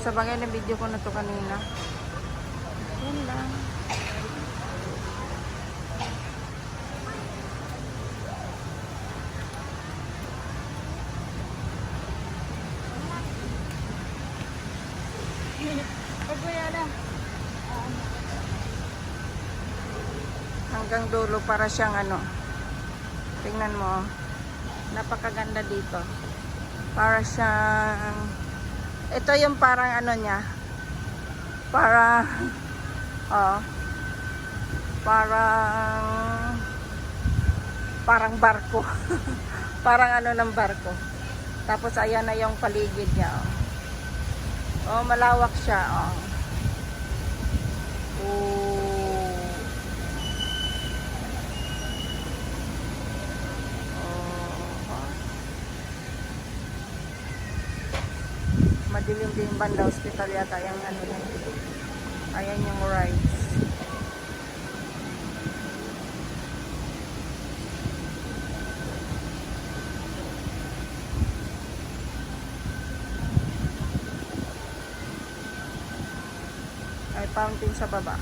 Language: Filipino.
Sa bagay na video ko na to kanina. Yan lang. Hanggang dulo para siyang ano. Tingnan mo. Napakaganda dito. Para siyang ito yung parang ano niya. Parang parang barko. Parang ano ng barko. Tapos ayan na yung paligid niya. Malawak siya. Madilim din yung Banda Hospital yata yung ano na. Ayan yung rides. Ay fountain sa baba.